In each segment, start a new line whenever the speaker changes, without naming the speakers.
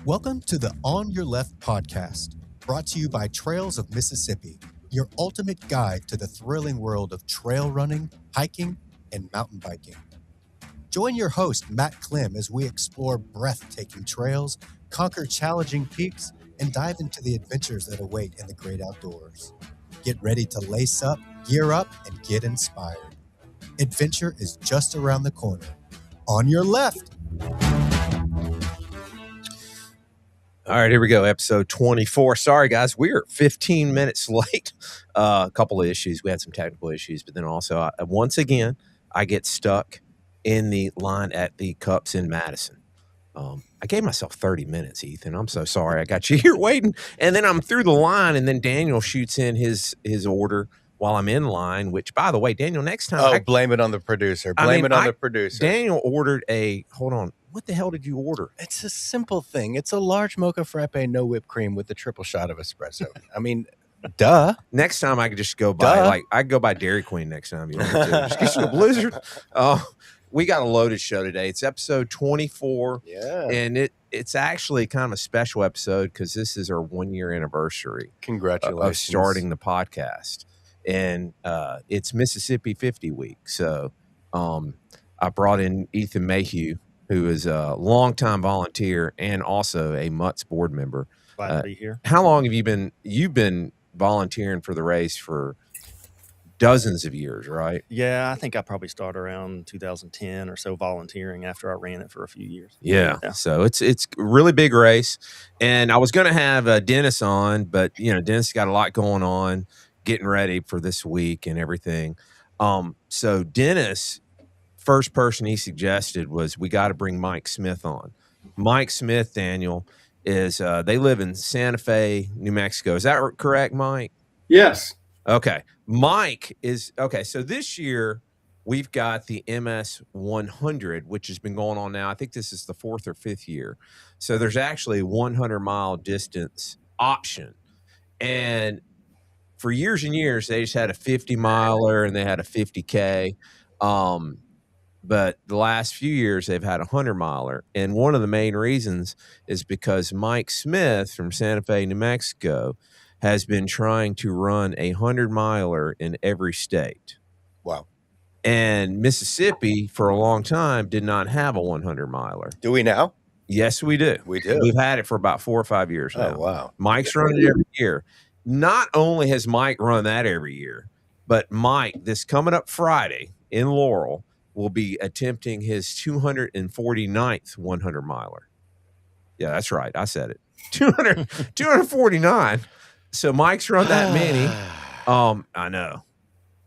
Welcome to the On Your Left podcast, brought to you by Trails of Mississippi, your ultimate guide to the thrilling world of trail running, hiking, and mountain biking. Join your host, Matt Clem, as we explore breathtaking trails, conquer challenging peaks, and dive into the adventures that await in the great outdoors. Get ready to lace up, gear up, and get inspired. Adventure is just around the corner. On your left.
All right, here we go. Episode 24. Sorry, guys. We're 15 minutes late. A couple of issues. We had some technical issues, but then also, once again, I get stuck in the line at the Cups in Madison. I gave myself 30 minutes, Ethan. I'm so sorry. I got you here waiting. And then I'm through the line, and then Daniel shoots in his order while I'm in line, which, by the way, Daniel, next time.
Blame it on the producer. Blame it on the producer.
Daniel ordered hold on. What the hell did you order?
It's a simple thing. It's a large mocha frappe, no whipped cream with a triple shot of espresso. I mean, duh.
Next time I could just go by, I could go by Dairy Queen next time. You want me to? Just get you a Blizzard. We got a loaded show today. It's episode 24.
Yeah.
And it's actually kind of a special episode because this is our 1 year anniversary.
Congratulations.
Of starting the podcast. And it's Mississippi 50 week. So I brought in Ethan Mayeu, who is a longtime volunteer and also a Mutts board member.
Glad to be here.
How long have you've been volunteering for the race for dozens of years, right?
Yeah, I think I probably started around 2010 or so volunteering after I ran it for a few years.
Yeah. So it's a really big race. And I was going to have Dennis on, but Dennis got a lot going on, getting ready for this week and everything. So Dennis, first person he suggested was we got to bring Mike Smith on. Mike Smith, Daniel, is they live in Santa Fe, New Mexico. Is that correct, Mike?
Yes.
Okay. Mike is okay. So this year we've got the MS 100, which has been going on now. I think this is the 4th or 5th year. So there's actually a 100-mile distance option. And for years and years, they just had a 50-miler and they had a 50K. But the last few years, they've had a 100-miler. And one of the main reasons is because Mike Smith from Santa Fe, New Mexico, has been trying to run a 100-miler in every state.
Wow.
And Mississippi, for a long time, did not have a 100-miler.
Do we now?
Yes, we do.
We do.
We've had it for about 4 or 5 years now.
Oh, wow.
Mike's running it every year. Not only has Mike run that every year, but Mike, this coming up Friday in Laurel, will be attempting his 249th 100-miler. Yeah, that's right. I said it. 249. So Mike's run that many. I know.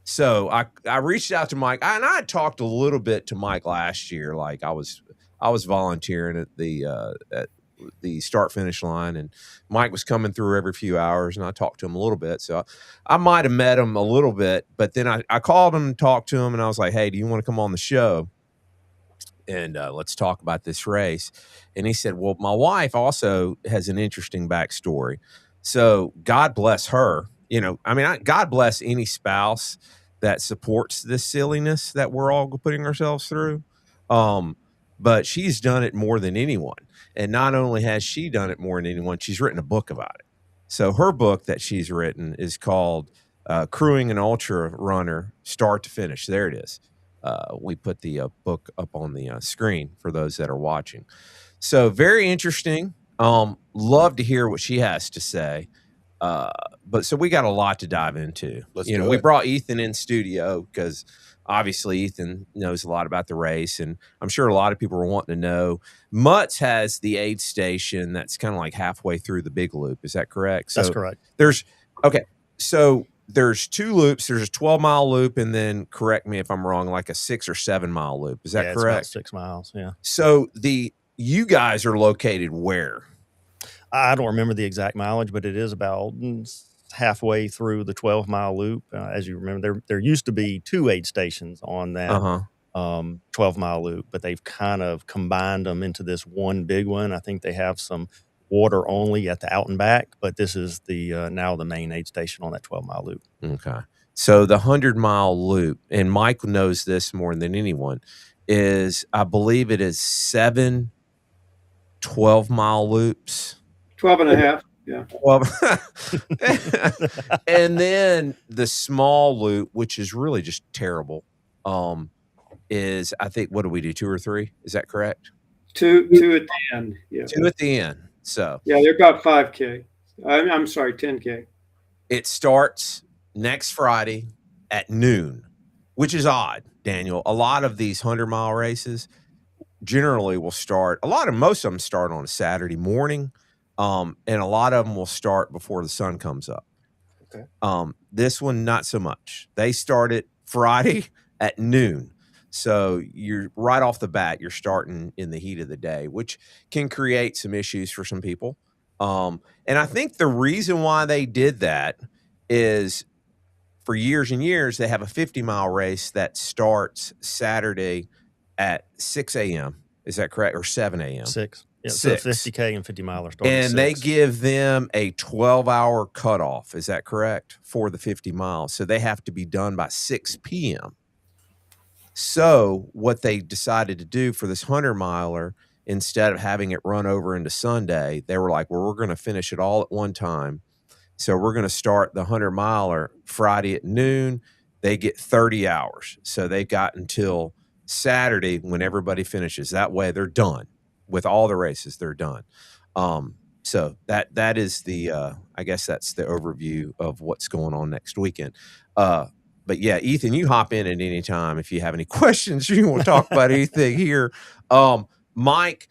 So I reached out to Mike, and I talked a little bit to Mike last year. Like I was volunteering at the start finish line, and Mike was coming through every few hours, and I talked to him a little bit. So I might have met him a little bit, but then I called him and talked to him, and I was like, hey, do you want to come on the show? And let's talk about this race. And he said, well, my wife also has an interesting backstory. So God bless her. God bless any spouse that supports this silliness that we're all putting ourselves through. But she's done it more than anyone. And not only has she done it more than anyone, she's written a book about it. So her book that she's written is called Crewing an Ultra Runner, Start to Finish. There it is. We put the book up on the screen for those that are watching. So very interesting. Love to hear what she has to say. But so we got a lot to dive into. We brought Ethan in studio because obviously Ethan knows a lot about the race, and I'm sure a lot of people are wanting to know. Mutts has the aid station that's kind of like halfway through the big loop. Is that correct?
That's correct.
So there's 2 loops. There's a 12-mile loop, and then correct me if I'm wrong, like a 6 or 7-mile loop. Is that correct?
It's about 6 miles. Yeah.
So you guys are located where?
I don't remember the exact mileage, but it is about halfway through the 12-mile loop. As you remember, there used to be 2 aid stations on that 12-mile loop, but they've kind of combined them into this one big one. I think they have some water only at the out and back, but this is now the main aid station on that 12-mile loop.
Okay. So the 100-mile loop, and Mike knows this more than anyone, is I believe it is 7 12-mile loops.
12 and a half. Yeah.
12. And then the small loop, which is really just terrible, is, I think, what do we do? 2 or 3? Is that correct?
Two at the end. Yeah.
2 at the end. So
yeah, they're about 5K. I'm sorry, 10K.
It starts next Friday at noon, which is odd, Daniel. A lot of these 100-mile races generally will start. Most of them start on a Saturday morning, and a lot of them will start before the sun comes up.
Okay.
This one, not so much. They start it Friday at noon. So you're right off the bat, you're starting in the heat of the day, which can create some issues for some people. And I think the reason why they did that is for years and years, they have a 50-mile race that starts Saturday at 6 a.m. Is that correct? Or 7 a.m.?
6. Yeah,
6.
So 50K and 50 miler start
And
at 6.
they give them a 12-hour cutoff. Is that correct? For the 50 miles. So they have to be done by 6 p.m. So what they decided to do for this 100-miler, instead of having it run over into Sunday, they were like, well, we're going to finish it all at one time. So we're going to start the 100-miler Friday at noon. They get 30 hours. So they've got until Saturday when everybody finishes. That way they're done. With all the races, they're done. So that is the I guess that's the overview of what's going on next weekend. But yeah, Ethan, you hop in at any time if you have any questions or you want to talk about anything here. Mike,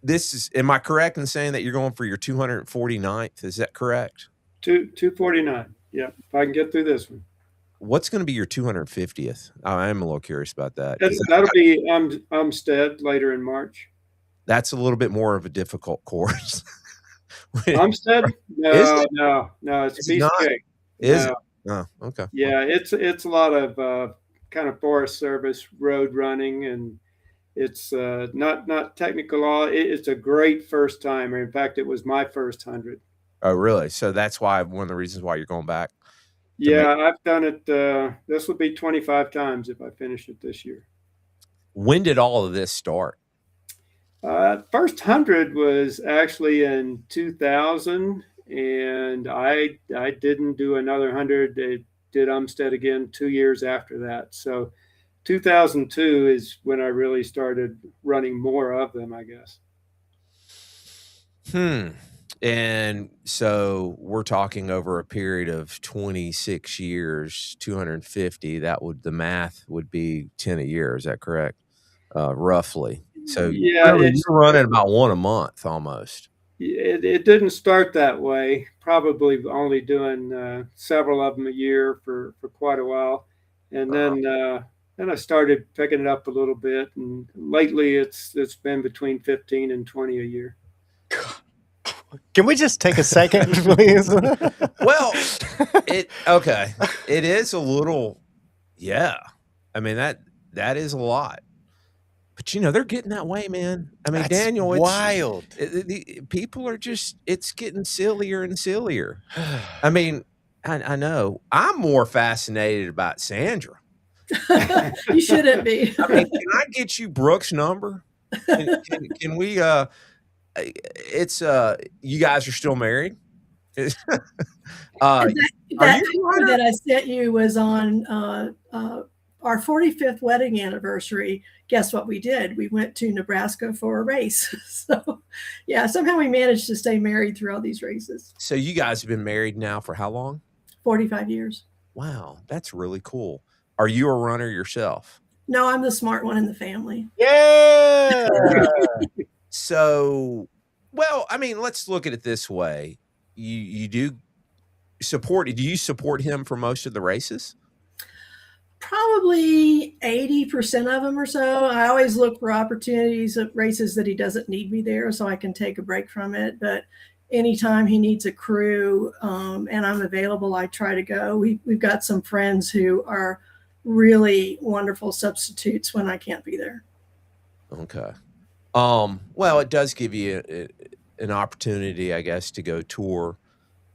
this is, am I correct in saying that you're going for your 249th? Is that correct?
249. Yeah, if I can get through this one.
What's going to be your 250th? I am a little curious about that.
That'll be Umstead later in March.
That's a little bit more of a difficult course.
Umstead? No, it's a piece of cake.
Is it? Oh, okay.
Yeah, it's a lot of kind of Forest Service road running, and it's not technical law. It's a great first timer. In fact, it was my first 100.
Oh, really? So that's why one of the reasons why you're going back.
Yeah, I've done it. This will be 25 times if I finish it this year.
When did all of this start?
First 100 was actually in 2000, and I didn't do another 100. They did Umstead again 2 years after that. So 2002 is when I really started running more of them, I guess.
And so we're talking over a period of 26 years, 250. The math would be 10 a year. Is that correct? Roughly. So
yeah,
you're running about one a month almost.
It didn't start that way. Probably only doing several of them a year for quite a while. And then I started picking it up a little bit. And lately it's been between 15 and 20 a year.
Can we just take a second, please?
Well, okay. It is a little, yeah. I mean, that is a lot. But, they're getting that way, man. I mean,
That's
Daniel, it's
wild.
People are just, it's getting sillier and sillier. I mean, I know. I'm more fascinated about Sandra.
You shouldn't be.
I mean, can I get you Brooke's number? Can we, it's, you guys are still married?
that picture that I sent you was on our 45th wedding anniversary. Guess what we did? We went to Nebraska for a race. So, yeah, somehow we managed to stay married through all these races.
So you guys have been married now for how long?
45 years.
Wow, that's really cool. Are you a runner yourself?
No, I'm the smart one in the family.
Yeah.
So, well, I mean, let's look at it this way. You do you support him for most of the races?
Probably 80% of them or so. I always look for opportunities of races that he doesn't need me there so I can take a break from it. But anytime he needs a crew and I'm available, I try to go. We've got some friends who are really wonderful substitutes when I can't be there.
Okay. Well, it does give you an opportunity, I guess, to go tour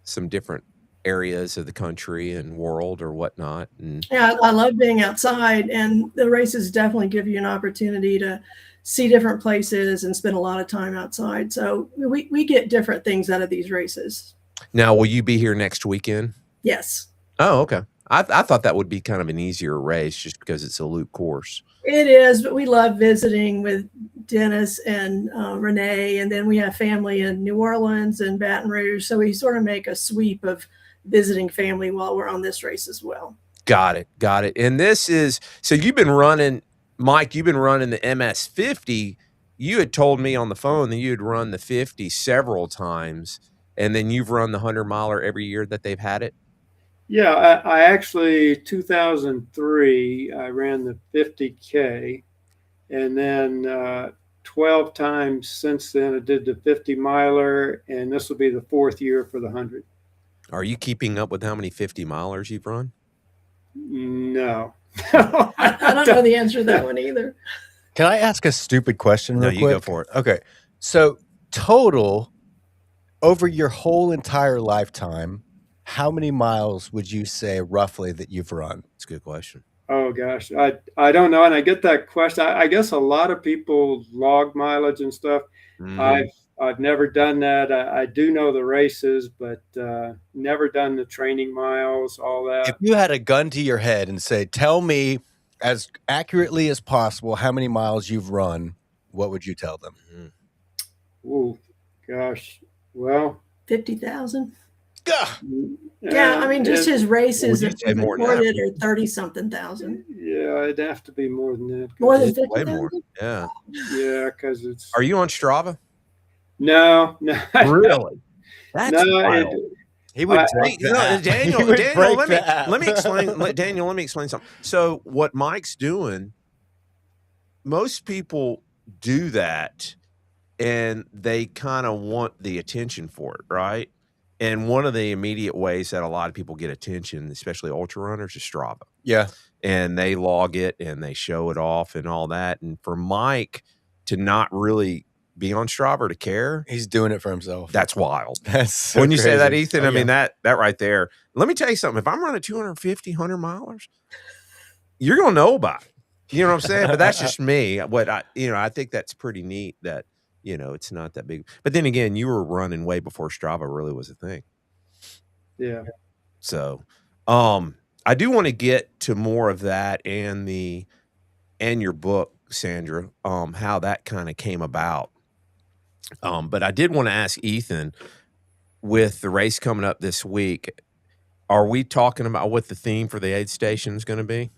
some different areas of the country and world or whatnot. And
yeah, I love being outside, and the races definitely give you an opportunity to see different places and spend a lot of time outside. So we get different things out of these races.
now, will you be here next weekend?
Yes.
Oh, okay. I thought that would be kind of an easier race just because it's a loop course.
It is, but we love visiting with Dennis and Renee, and then we have family in New Orleans and Baton Rouge. So we sort of make a sweep of visiting family while we're on this race as well.
Got it. And this is, so you've been running, Mike, you've been running the MS 50. You had told me on the phone that you had run the 50 several times, and then you've run the 100-miler every year that they've had it?
Yeah, I actually, 2003, I ran the 50K, and then 12 times since then I did the 50-miler, and this will be the 4th year for the 100.
Are you keeping up with how many 50-milers you've run?
No.
I don't know the answer to that one either.
Can I ask a stupid question real
No,
quick?
you go for it.
Okay. So total, over your whole entire lifetime, how many miles would you say roughly that you've run?
It's a good question.
Oh gosh, I don't know, and I get that question. I guess a lot of people log mileage and stuff. I've never done that. I do know the races, but never done the training miles, all that.
If you had a gun to your head and say, tell me as accurately as possible how many miles you've run, what would you tell them?
Oh gosh, well,
50,000.
Yeah,
I mean, just his races
Well,
that
more than
recorded are 30-something thousand.
Yeah, it'd have to be more than that.
More than
It's way
50,000?
more. Yeah.
Yeah, because it's.
Are you on Strava?
No.
Really? That's
No,
wild.
He would
Hey,
break that.
Daniel,
He would
Daniel,
break
let
that.
me explain. Daniel, let me explain something. So what Mike's doing, most people do that and they kind of want the attention for it, right? And one of the immediate ways that a lot of people get attention, especially ultra runners, is Strava.
Yeah.
And they log it and they show it off and all that. And for Mike to not really be on Strava or to care,
He's doing it for himself.
that's wild.
That's so
when you say that,
crazy.
Ethan, I mean, that right there. Let me tell you something. If I'm running 250, 100 milers, you're going to know about it. You know what I'm saying? But that's just me. I think that's pretty neat that, it's not that big. But then again, you were running way before Strava really was a thing.
Yeah.
So, I do want to get to more of that and your book, Sandra, how that kind of came about. But I did want to ask Ethan, with the race coming up this week, are we talking about what the theme for the aid station is going to be?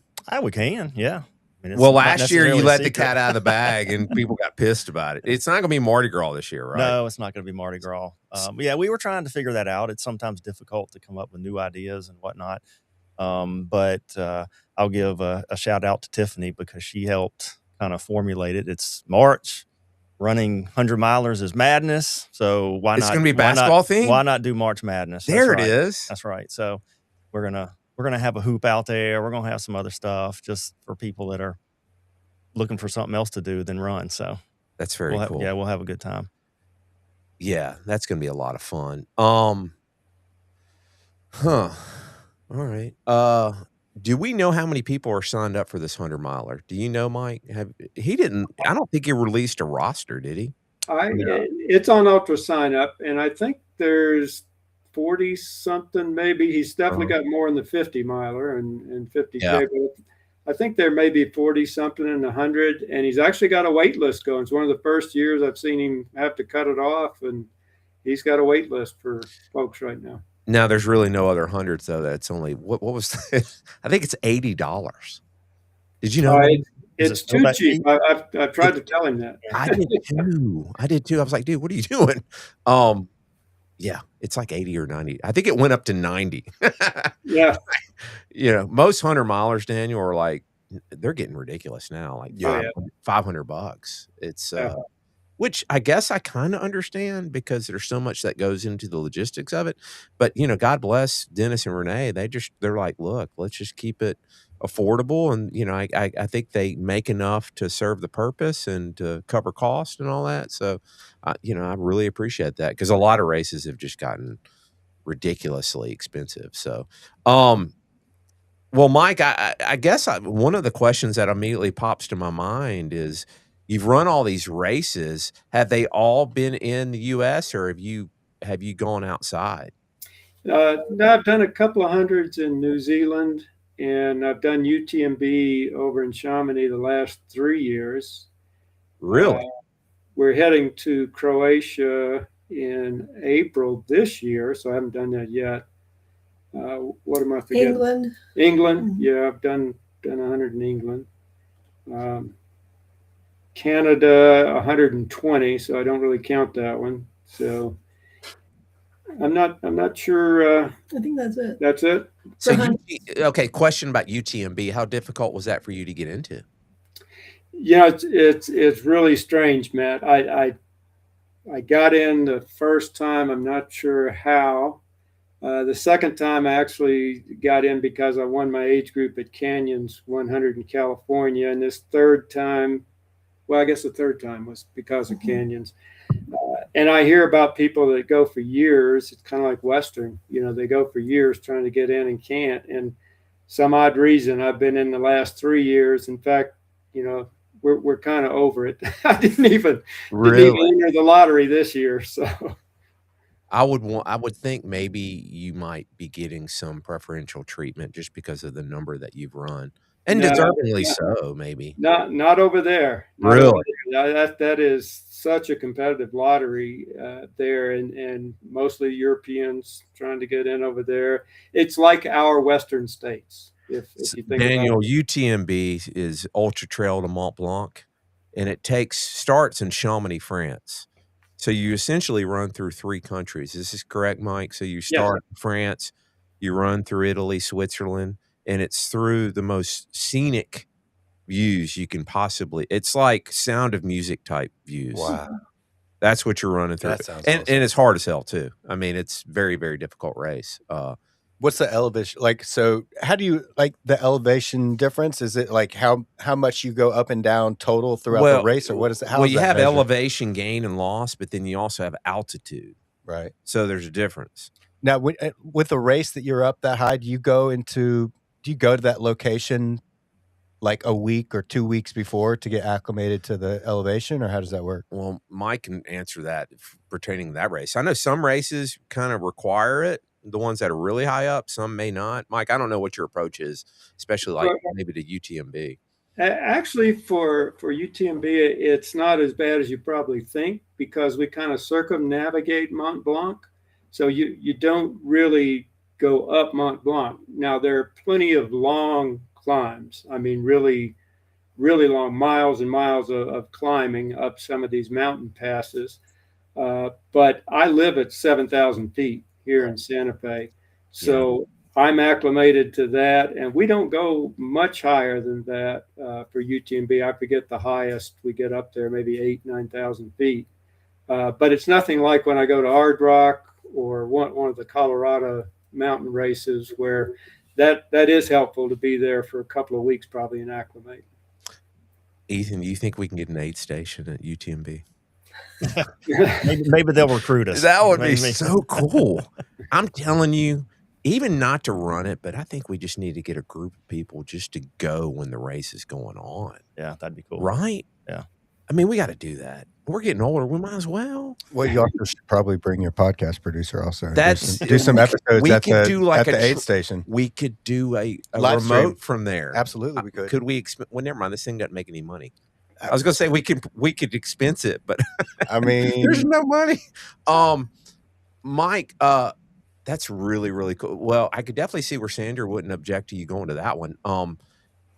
We can, yeah. I mean,
well, last year you let the cat out of the bag and people got pissed about it. It's not going to be Mardi Gras this year, right?
No, it's not going to be Mardi Gras. Yeah, we were trying to figure that out. It's sometimes difficult to come up with new ideas and whatnot. But I'll give a shout out to Tiffany because she helped kind of formulate it. It's March. Running 100 milers is madness. So why not?
It's going to be basketball theme?
Why not do March Madness?
There it is.
That's right. So we're gonna have a hoop out there. We're gonna have some other stuff just for people that are looking for something else to do than run. So
that's very cool.
Yeah, we'll have a good time.
Yeah, that's going to be a lot of fun. All right. Do we know how many people are signed up for this 100-miler? Do you know, Mike? I don't think he released a roster, did he?
It's on Ultra Sign Up, and I think there's 40 something maybe. He's definitely got more in the 50-miler and 50K.
Yeah.
But I think there may be 40 something in the 100, and he's actually got a wait list going. It's one of the first years I've seen him have to cut it off, and he's got a wait list for folks right now.
Now, there's really no other hundreds, though. That's only, what was I think it's $80. Did you know?
It's too cheap. I've tried to tell him that.
I did too. I was like, dude, what are you doing? Yeah, it's like 80 or 90. I think it went up to 90.
Yeah.
Most 100-milers, Daniel, are like, they're getting ridiculous now. Like $500. It's, which I guess I kind of understand because there's so much that goes into the logistics of it. But, God bless Dennis and Renee. They're like, look, let's just keep it affordable. And, I think they make enough to serve the purpose and to cover cost and all that. So, I really appreciate that because a lot of races have just gotten ridiculously expensive. So, well, Mike, I guess one of the questions that immediately pops to my mind is, you've run all these races. Have they all been in the U.S. or have you gone outside?
No, I've done a couple of hundreds in New Zealand, and I've done UTMB over in Chamonix the last 3 years.
Really?
We're heading to Croatia in April this year, so I haven't done that yet. What am I forgetting? England. Yeah, I've done 100 in England. Canada, 120, so I don't really count that one. So I'm not sure.
I think that's it.
That's it.
So okay, question about UTMB. How difficult was that for you to get into?
Yeah, it's really strange, Matt. I got in the first time. I'm not sure how. The second time I actually got in because I won my age group at Canyons 100 in California. And this third time, well, I guess the third time was because of Canyons. And I hear about people that go for years. It's kind of like Western, they go for years trying to get in and can't. And some odd reason, I've been in the last 3 years. In fact, we're kind of over it. I didn't even enter the lottery this year. So
I would think maybe you might be getting some preferential treatment just because of the number that you've run, and deservedly so. Maybe
not over there.
Really,
that is such a competitive lottery there, and mostly Europeans trying to get in over there. It's like our Western states. If you think
Daniel, UTMB is Ultra Trail de Mont Blanc, and it starts in Chamonix, France. So you essentially run through 3 countries. This is correct, Mike? So you start in France, you run through Italy, Switzerland, and it's through the most scenic views you can possibly. It's like Sound of Music type views.
Wow.
That's what you're running through.
That sounds
and
awesome.
it's hard as hell too. I mean, it's very, very difficult race.
What's the elevation like? So how do you like the elevation difference? Is it like how much you go up and down total throughout the race, or what is it? How
you have elevation gain and loss, but then you also have altitude.
Right.
So there's a difference.
Now, with a race that you're up that high, do you go to that location like a week or 2 weeks before to get acclimated to the elevation, or how does that work?
Well, Mike can answer that pertaining to that race. I know some races kind of require it. The ones that are really high up, some may not. Mike, I don't know what your approach is, especially like maybe to UTMB.
Actually, for UTMB, it's not as bad as you probably think, because we kind of circumnavigate Mont Blanc. So you don't really go up Mont Blanc. Now, there are plenty of long climbs. I mean, really, really long, miles and miles of climbing up some of these mountain passes. But I live at 7,000 feet here in Santa Fe. So I'm acclimated to that, and we don't go much higher than that for UTMB. I forget the highest we get up there, maybe 8,000-9,000 feet. But it's nothing like when I go to Hard Rock or one of the Colorado mountain races, where that is helpful to be there for a couple of weeks probably and acclimate.
Ethan, do you think we can get an aid station at UTMB?
maybe they'll recruit us.
That would be so cool. I'm telling you, even not to run it, but I think we just need to get a group of people just to go when the race is going on.
Yeah, that'd be cool.
Right?
Yeah.
I mean, we got to do that. We're getting older. We might as well.
Well, you also should probably bring your podcast producer also.
Do
some episodes at the aid station.
We could do a
live
remote
stream
from there.
Absolutely, we could.
Could we? Well, never mind. This thing doesn't make any money. I was going to say we could expense it, but
I mean,
there's no money. Mike, that's really, really cool. Well, I could definitely see where Sandra wouldn't object to you going to that one.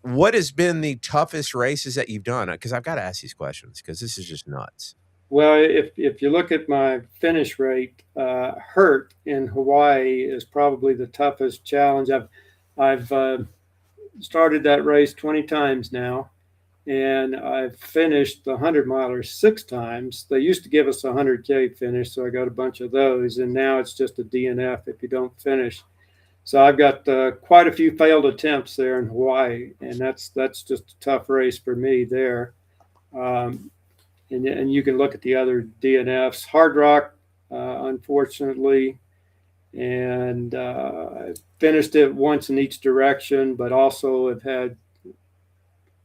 What has been the toughest races that you've done? Because I've got to ask these questions because this is just nuts.
Well, if you look at my finish rate, Hurt in Hawaii is probably the toughest challenge. I've started that race 20 times now, and I've finished the 100-miler 6 times. They used to give us a 100K finish, so I got a bunch of those, and now it's just a DNF if you don't finish. So I've got quite a few failed attempts there in Hawaii, and that's just a tough race for me there. And you can look at the other DNFs. Hard Rock, unfortunately, and I finished it once in each direction, but also have had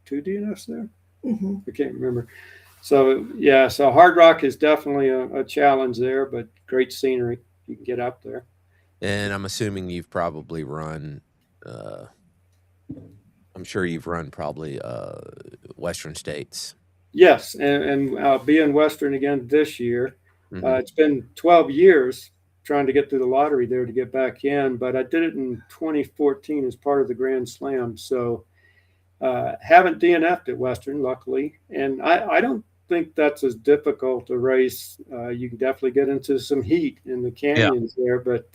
2 DNFs there.
Mm-hmm.
I can't remember. So yeah, so Hard Rock is definitely a challenge there, but great scenery. You can get up there.
And I'm assuming you've probably run. I'm sure you've run probably Western States.
Yes, and I'll be in Western again this year.
Mm-hmm.
It's been 12 years trying to get through the lottery there to get back in, but I did it in 2014 as part of the Grand Slam. So haven't DNF'd at Western, luckily. And I don't think that's as difficult a race. You can definitely get into some heat in the canyons there, but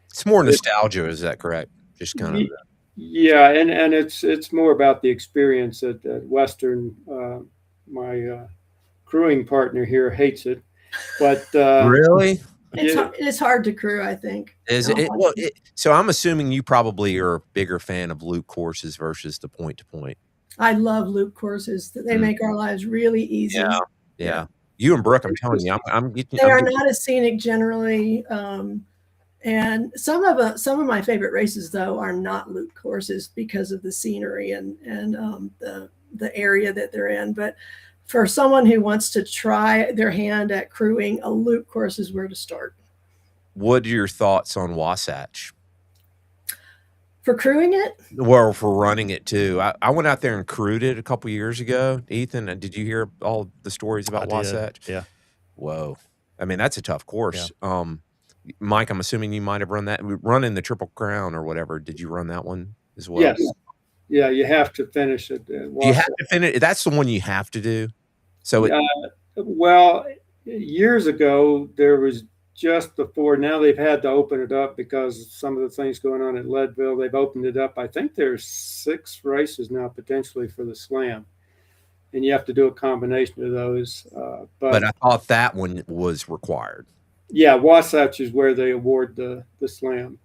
it's more nostalgia. Is that correct? Just kind of.
Yeah, and it's more about the experience at Western. My crewing partner here hates it, but
really,
it's hard to crew. I think.
Is it? Well, so I'm assuming you probably are a bigger fan of loop courses versus the point to point.
I love loop courses. They make our lives really easy.
Yeah. You and Brooke, I'm telling you,
they are not as scenic generally. And some of my favorite races though are not loop courses because of the scenery and the area that they're in. But for someone who wants to try their hand at crewing, a loop course is where to start.
What are your thoughts on Wasatch?
For crewing it?
Well, for running it too. I went out there and crewed it a couple years ago. Ethan, did you hear all the stories about Wasatch?
Yeah.
Whoa. I mean, that's a tough course.
Yeah.
Mike, I'm assuming you might have run in the Triple Crown or whatever. Did you run that one as well?
Yes. Yeah, you have to finish it.
You have to finish. That's the one you have to do. So,
well, years ago there was just before. Now they've had to open it up because of some of the things going on at Leadville. They've opened it up. I think there's 6 races now potentially for the Slam, and you have to do a combination of those.
But I thought that one was required.
Yeah, Wasatch is where they award the Slam.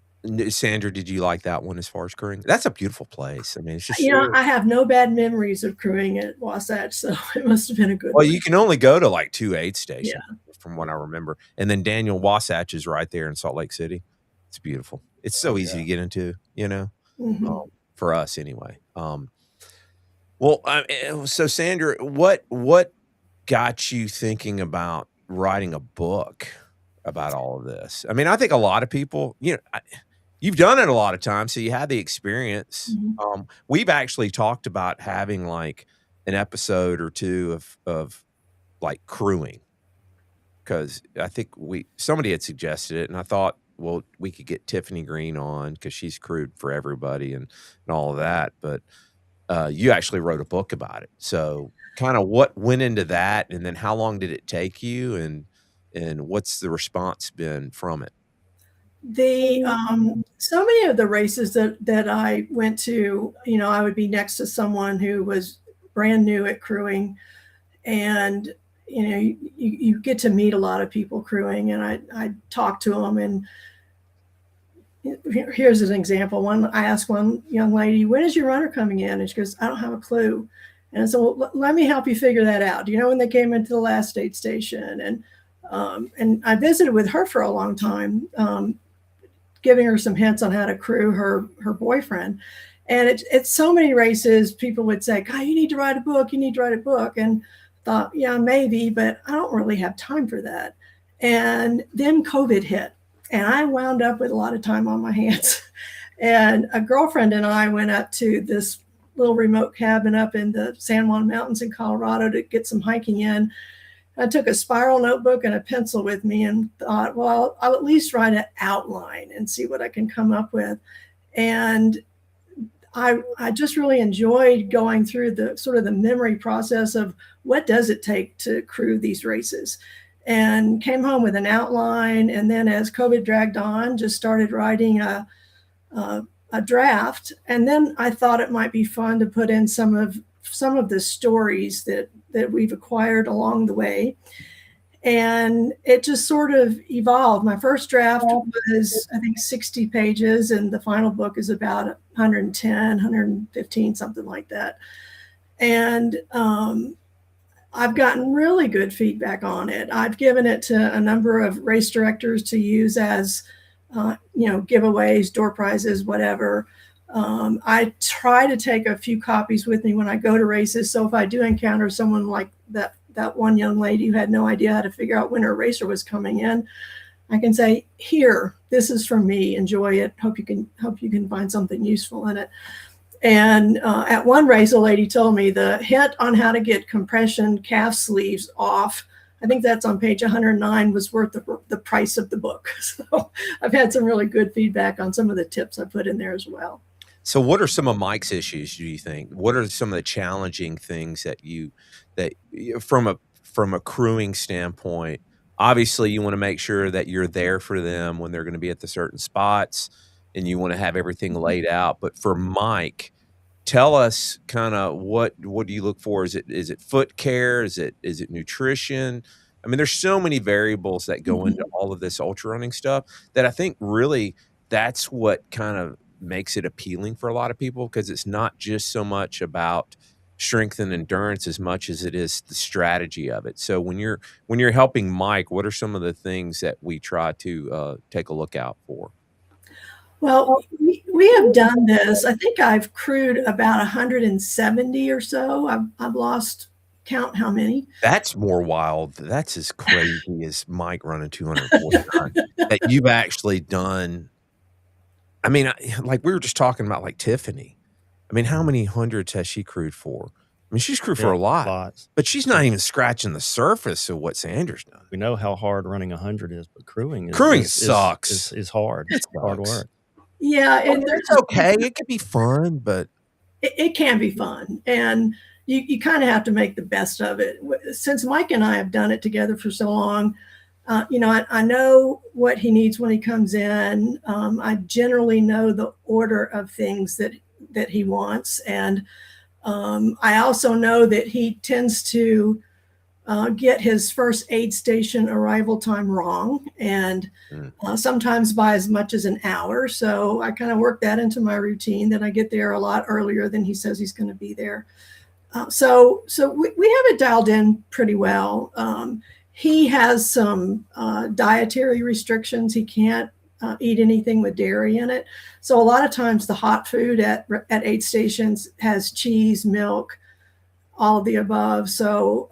Sandra, did you like that one as far as crewing? That's a beautiful place. I mean, it's just
I have no bad memories of crewing at Wasatch, so it must have been a good.
Well, you can only go to like 2 aid stations, from what I remember. And then Daniel Wasatch is right there in Salt Lake City. It's beautiful. It's so easy to get into, for us anyway. So Sandra, what got you thinking about writing a book about all of this? I mean, I think a lot of people, you've done it a lot of times, so you had the experience.
Mm-hmm.
We've actually talked about having like an episode or two of like crewing, because I think somebody had suggested it, and I thought, well, we could get Tiffany Green on because she's crewed for everybody and all of that. But you actually wrote a book about it. So kind of what went into that, and then how long did it take you, and what's the response been from it?
So many of the races that I went to, I would be next to someone who was brand new at crewing, and you get to meet a lot of people crewing, and I talk to them. And here's an example. I asked one young lady, "When is your runner coming in?" And she goes, "I don't have a clue." And so, well, let me help you figure that out. Do you know when they came into the last aid station? And I visited with her for a long time, giving her some hints on how to crew her boyfriend. And it's so many races, people would say, "God, you need to write a book. You need to write a book." And thought, yeah, maybe, but I don't really have time for that. And then COVID hit, and I wound up with a lot of time on my hands. And a girlfriend and I went up to this little remote cabin up in the San Juan Mountains in Colorado to get some hiking in. I took a spiral notebook and a pencil with me and thought, well, I'll at least write an outline and see what I can come up with. And I just really enjoyed going through the sort of the memory process of what does it take to crew these races, and came home with an outline. And then as COVID dragged on, just started writing a draft. And then I thought it might be fun to put in some of the stories that we've acquired along the way. And it just sort of evolved. My first draft was, I think, 60 pages, and the final book is about 110, 115, something like that. And I've gotten really good feedback on it. I've given it to a number of race directors to use as giveaways, door prizes, whatever. I try to take a few copies with me when I go to races. So if I do encounter someone like that one young lady who had no idea how to figure out when her racer was coming in, I can say, here, this is from me. Enjoy it. Hope you can find something useful in it. And at one race, a lady told me the hint on how to get compression calf sleeves off, I think that's on page 109, was worth the price of the book. So I've had some really good feedback on some of the tips I put in there as well.
So what are some of Mike's issues, do you think? What are some of the challenging things that from a crewing standpoint, obviously you want to make sure that you're there for them when they're going to be at the certain spots and you want to have everything laid out. But for Mike, tell us kind of what do you look for? Is it foot care? Is it nutrition? I mean, there's so many variables that go into all of this ultra running stuff that I think really that's what kind of makes it appealing for a lot of people, because it's not just so much about strength and endurance as much as it is the strategy of it. So when you're helping Mike, what are some of the things that we try to take a look out for?
Well, we have done this. I think I've crewed about 170 or so. I've lost count how many.
That's more wild. That's as crazy as Mike running 249 that you've actually done. I mean, like we were just talking about, like Tiffany. I mean, how many hundreds has she crewed for? I mean, she's crewed for a lot,
lots.
But she's not even scratching the surface of what Sandra's done.
We know how hard running 100 is, but crewing
sucks.
Is hard. It's hard work.
Yeah, and
it's okay. It can be fun, but
it can be fun, and you kind of have to make the best of it. Since Mike and I have done it together for so long, I know what he needs when he comes in. I generally know the order of things that he wants, and I also know that he tends to get his first aid station arrival time wrong, and sometimes by as much as an hour. So I kind of work that into my routine, that I get there a lot earlier than he says he's going to be there. So we have it dialed in pretty well. He has some dietary restrictions. He can't eat anything with dairy in it. So a lot of times the hot food at aid stations has cheese, milk, all of the above. So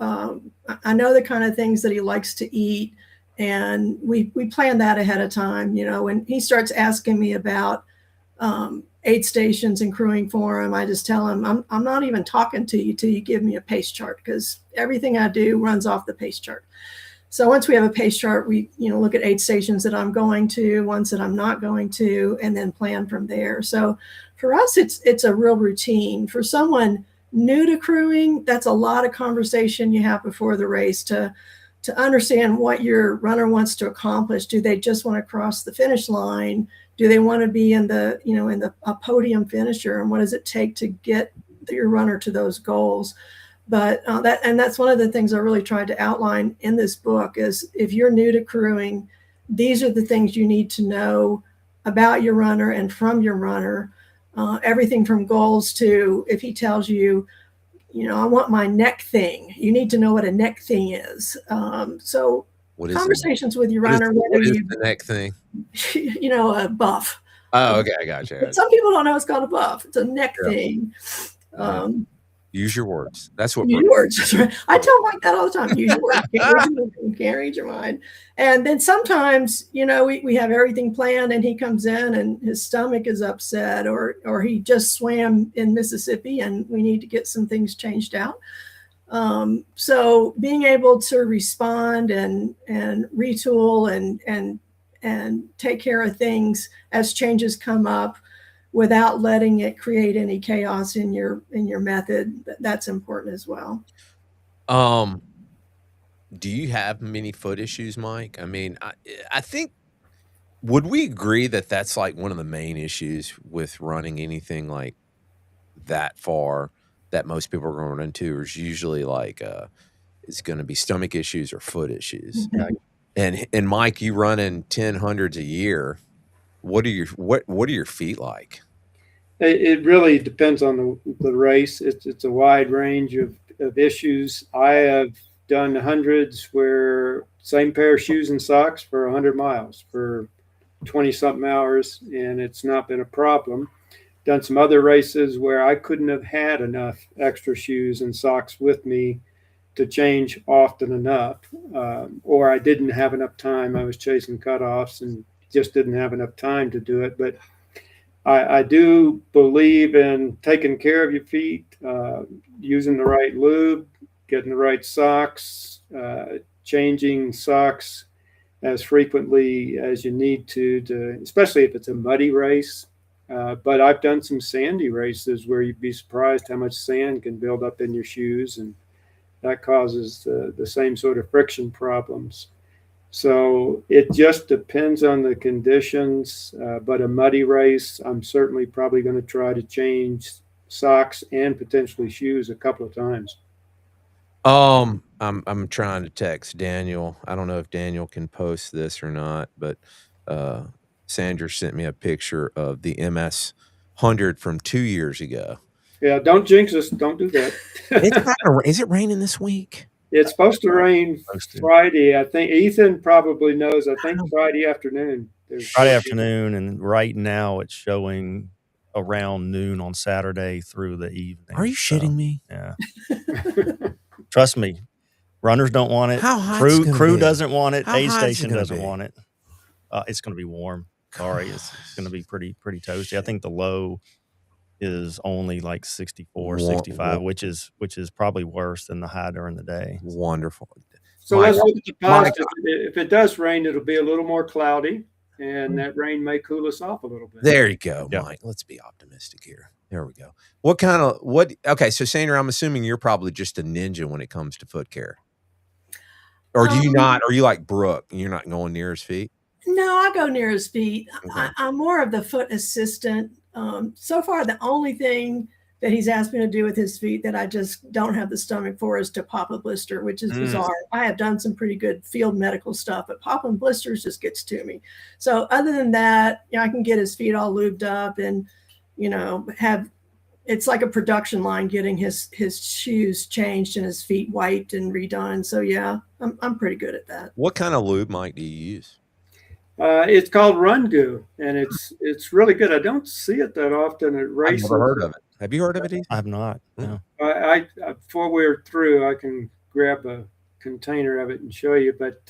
I know the kind of things that he likes to eat, and we plan that ahead of time. When he starts asking me about aid stations and crewing for him, I just tell him, I'm not even talking to you till you give me a pace chart, because everything I do runs off the pace chart. So once we have a pace chart, we look at aid stations that I'm going to, ones that I'm not going to, and then plan from there. So for us, it's a real routine. For someone new to crewing, that's a lot of conversation you have before the race to understand what your runner wants to accomplish. Do they just want to cross the finish line? Do they want to be in a podium finisher? And what does it take to get your runner to those goals? But that's one of the things I really tried to outline in this book is, if you're new to crewing, these are the things you need to know about your runner and from your runner. Everything from goals to, if he tells you, I want my neck thing, you need to know what a neck thing is. So conversations with your runner.
What is the neck thing?
A buff.
Oh, okay, I got you.
Some people don't know it's called a buff. It's a neck thing.
Use your words. That's what.
Use your words. That's right. I tell Mike that all the time. Use your words. Can't read your mind. And then sometimes, we have everything planned, and he comes in and his stomach is upset, or he just swam in Mississippi and we need to get some things changed out. So being able to respond and retool and take care of things as changes come up, without letting it create any chaos in your method, that's important as well.
Do you have many foot issues, Mike? I mean, I think, would we agree that that's like one of the main issues with running anything like that far that most people are going to run into, is usually like it's going to be stomach issues or foot issues. Mm-hmm. And Mike, you running 10 hundreds a year. What are your feet like?
It really depends on the race. It's a wide range of issues. I have done hundreds where same pair of shoes and socks for 100 miles for 20-something hours, and it's not been a problem. Done some other races where I couldn't have had enough extra shoes and socks with me to change often enough, or I didn't have enough time. I was chasing cutoffs and just didn't have enough time to do it. But I do believe in taking care of your feet, using the right lube, getting the right socks, changing socks as frequently as you need to especially if it's a muddy race. But I've done some sandy races where you'd be surprised how much sand can build up in your shoes, and that causes the same sort of friction problems. So it just depends on the conditions. But a muddy race, I'm certainly probably going to try to change socks and potentially shoes a couple of times.
I'm trying to text Daniel. I don't know if Daniel can post this or not, but Sandra sent me a picture of the MS 100 from 2 years ago.
Yeah, don't jinx us. Don't do that.
Is it raining this week?
It's supposed to rain Friday. I think Ethan probably knows. I think Friday afternoon.
Friday afternoon, and right now it's showing around noon on Saturday through the evening.
Are you shitting me?
Yeah. Trust me, runners don't want it.
How hot?
Crew doesn't want it.
How
Aid
hot is it
station
gonna
doesn't
be?
want it. It's going to be warm. Sorry, it's going to be pretty toasty. I think the low is only like 64, 65, which is probably worse than the high during the day.
Wonderful.
So let's look at the positive. If it does rain, it'll be a little more cloudy, and that rain may cool us off a little bit.
There you go, Mike. Let's be optimistic here. There we go. Okay, so Sandra, I'm assuming you're probably just a ninja when it comes to foot care. Or do you not? Are you like Brooke and you're not going near his feet?
No, I go near his feet.
Okay.
I'm more of the foot assistant. So far, the only thing that he's asked me to do with his feet that I just don't have the stomach for is to pop a blister, which is bizarre. I have done some pretty good field medical stuff, but popping blisters just gets to me. So other than that, I can get his feet all lubed up and, it's like a production line getting his shoes changed and his feet wiped and redone. So yeah, I'm pretty good at that.
What kind of lube, Mike, do you use?
It's called Run Goo, and it's really good. I don't see it that often at races.
I've never heard of it. Have you heard of it, Ethan?
I have not. No.
I before we're through, I can grab a container of it and show you. But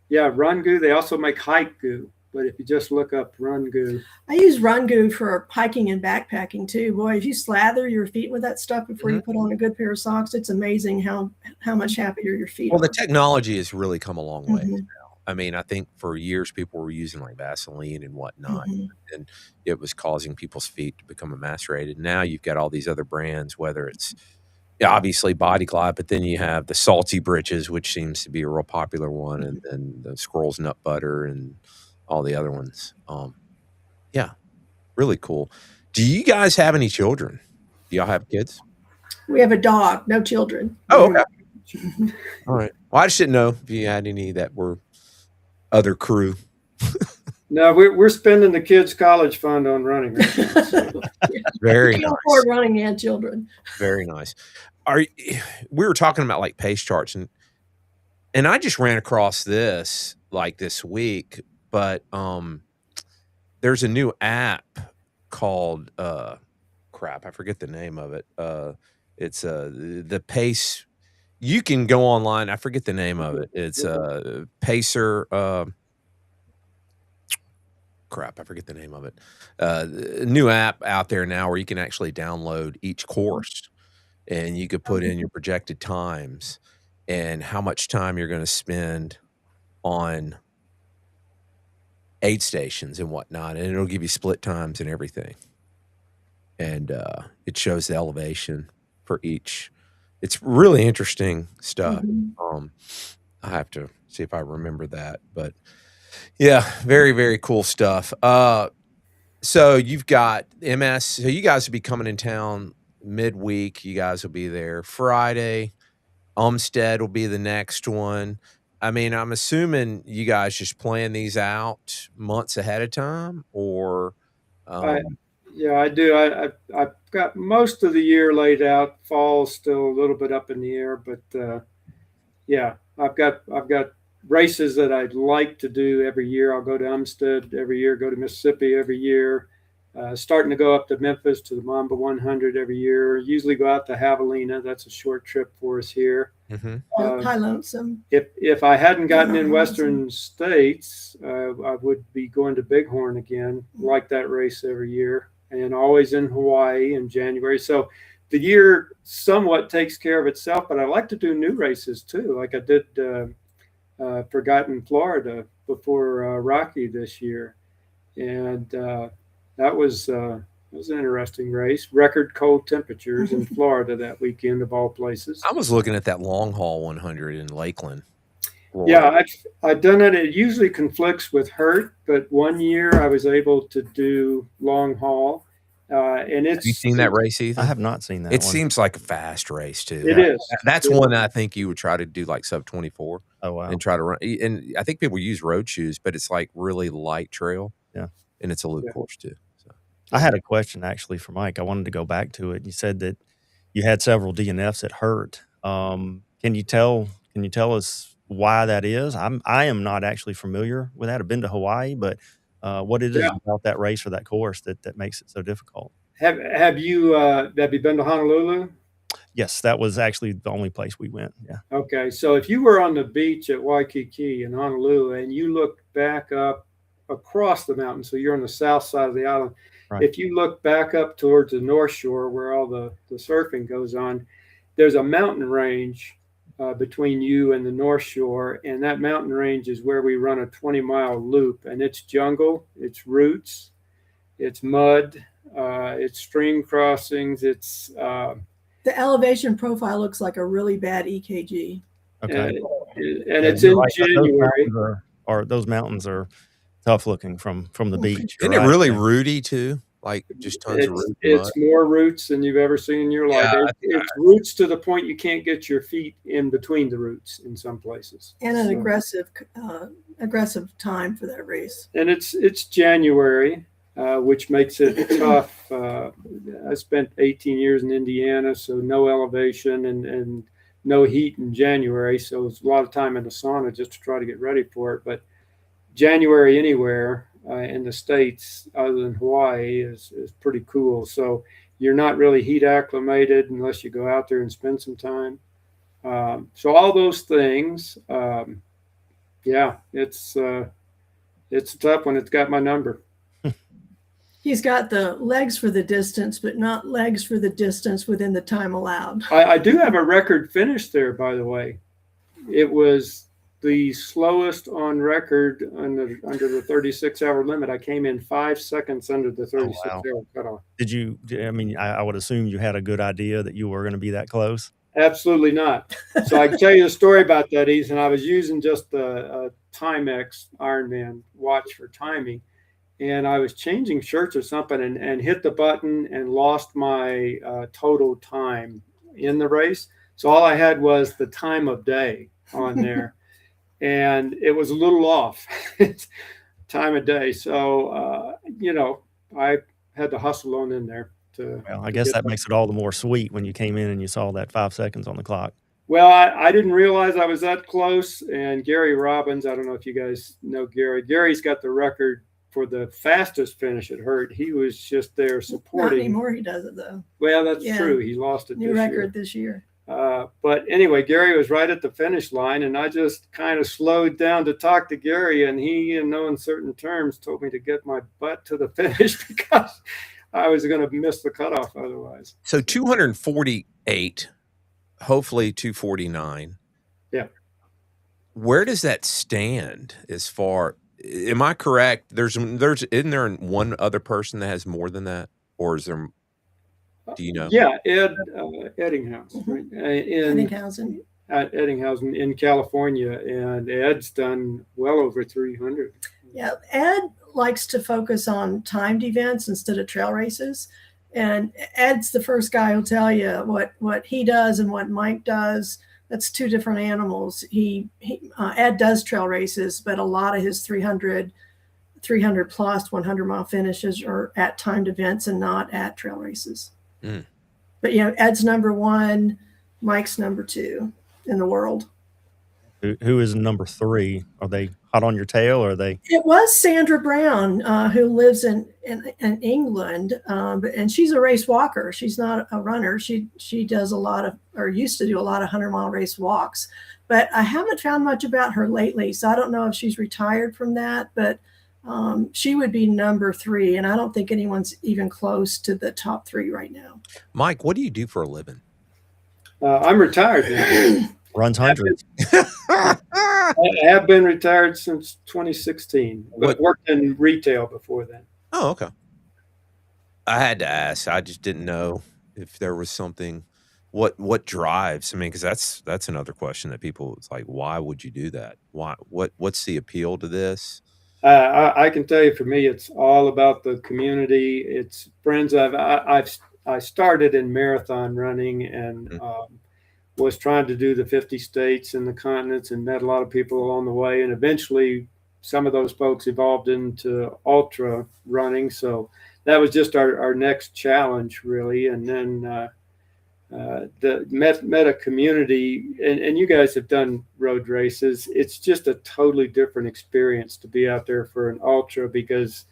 yeah, Run Goo. They also make Hike Goo. But if you just look up Run Goo.
I use Run Goo for hiking and backpacking too. Boy, if you slather your feet with that stuff before you put on a good pair of socks, it's amazing how much happier your feet are.
Well, the technology has really come a long way now. I mean, I think for years people were using like Vaseline and whatnot, and it was causing people's feet to become emasculated. Now you've got all these other brands, whether it's obviously Body Glide, but then you have the Salty Britches, which seems to be a real popular one, and then the Squirrel's Nut Butter and all the other ones. Yeah, really cool. Do you guys have any children? Do y'all have kids?
We have a dog, no children.
Oh, okay. All right. Well, I just didn't know if you had any that were other crew.
No, we're spending the kids' college fund on running. Right now, so.
Very nice.
Can't afford running and children.
Very nice. We were talking about like pace charts, and I just ran across this like this week, but there's a new app called crap, I forget the name of it. It's the Pace. You can go online. I forget the name of it. It's Pacer. Crap, I forget the name of it. A new app out there now where you can actually download each course, and you could put in your projected times and how much time you're going to spend on aid stations and whatnot, and it'll give you split times and everything. And it shows the elevation for each. It's really interesting stuff. I have to see if I remember that, but yeah, very, very cool stuff. So you've got MS. So you guys will be coming in town midweek. You guys will be there Friday. Olmsted will be the next one. I mean, I'm assuming you guys just plan these out months ahead of time, or
yeah, I do. I've got most of the year laid out. Fall's still a little bit up in the air, but yeah, I've got races that I'd like to do every year. I'll go to Umstead every year, go to Mississippi every year. Starting to go up to Memphis to the Mamba 100 every year. Usually go out to Javelina. That's a short trip for us here.
Mm-hmm.
High Lonesome.
If I hadn't gotten in Western States, I would be going to Bighorn again, like that race every year, and always in Hawaii in January. So the year somewhat takes care of itself, but I like to do new races too. Like I did Forgotten Florida before Rocky this year. And that was an interesting race. Record cold temperatures in Florida that weekend, of all places.
I was looking at that long haul 100 in Lakeland.
Yeah, I've done it. It usually conflicts with Hurt, but one year I was able to do long haul. And it's.
Have you seen that race, Ethan?
I have not seen that.
It seems like a fast race too.
It is.
That's one that I think you would try to do like sub 24.
Oh wow!
And try to run. And I think people use road shoes, but it's like really light trail.
Yeah,
and it's a loop course too. So
I had a question actually for Mike. I wanted to go back to it. You said that you had several DNFs at Hurt. Can you tell us why that is? I am not actually familiar with that. I've been to Hawaii, but what it is about that race or that course that makes it so difficult?
Have you been to Honolulu?
Yes, that was actually the only place we went. Yeah.
Okay, so if you were on the beach at Waikiki in Honolulu and you look back up across the mountain, so you're on the south side of the island. Right. If you look back up towards the North Shore where all the surfing goes on, there's a mountain range between you and the North Shore, and that mountain range is where we run a 20-mile loop, and it's jungle, it's roots, it's mud, it's stream crossings, it's
the elevation profile looks like a really bad EKG.
Okay.
And it's in January.
Those mountains are tough looking from the beach.
Isn't it really rooty too? Like just tons of roots.
It's more roots than you've ever seen in your life. It's roots to the point you can't get your feet in between the roots in some places.
And an aggressive time for that race.
And it's January. Which makes it tough. I spent 18 years in Indiana, so no elevation and no heat in January. So it's a lot of time in the sauna just to try to get ready for it. But January anywhere in the States other than Hawaii is pretty cool. So you're not really heat acclimated unless you go out there and spend some time. So all those things, it's a tough one. It's got my number.
He's got the legs for the distance, but not legs for the distance within the time allowed.
I do have a record finish there, by the way. It was the slowest on record under the 36-hour limit. I came in 5 seconds under the 36-hour cutoff.
Did you? I mean, I would assume you had a good idea that you were going to be that close.
Absolutely not. So I can tell you a story about that, Ethan. I was using just a Timex Ironman watch for timing. And I was changing shirts or something and hit the button and lost my total time in the race. So all I had was the time of day on there. And it was a little off time of day. So, I had to hustle on in there.
Well, I guess that makes it all the more sweet when you came in and you saw that 5 seconds on the clock.
Well, I didn't realize I was that close. And Gary Robbins, I don't know if you guys know Gary. Gary's got the record for the fastest finish at Hurt. He was just there supporting.
Not anymore, he does it though.
Well, that's true. He lost it
New record this year.
But anyway, Gary was right at the finish line, and I just kind of slowed down to talk to Gary, and he, in no uncertain terms, told me to get my butt to the finish because I was going to miss the cutoff otherwise.
So 248, hopefully 249.
Yeah.
Where does that stand as far? Am I correct? Isn't there one other person that has more than that, or is there? Do you know?
Yeah, Eddinghaus, right?
Eddinghausen.
At Eddinghausen in California, and Ed's done well over 300.
Yeah, Ed likes to focus on timed events instead of trail races, and Ed's the first guy who'll tell you what he does and what Mike does. That's two different animals. Ed does trail races, but a lot of his 300 plus 100-mile finishes are at timed events and not at trail races. Mm. But Ed's number one, Mike's number two in the world.
Who is number 3? Are they hot on your tail, or are they?
It was Sandra Brown, who lives in England, and she's a race walker. She's not a runner. She does a lot of, or used to do a lot of 100-mile race walks. But I haven't found much about her lately, so I don't know if she's retired from that. But she would be number 3, and I don't think anyone's even close to the top 3 right now.
Mike, what do you do for a living?
I'm retired now.
Runs hundreds.
I have been retired since 2016, but worked in retail before then.
Oh, okay. I had to ask. I just didn't know if there was something. What drives? I mean, because that's another question that people, it's like, why would you do that? Why? What's the appeal to this?
I can tell you, for me, it's all about the community. It's friends. I started in marathon running and was trying to do the 50 states and the continents, and met a lot of people along the way. And eventually, some of those folks evolved into ultra running. So that was just our next challenge, really. And then met a community, and you guys have done road races. It's just a totally different experience to be out there for an ultra, because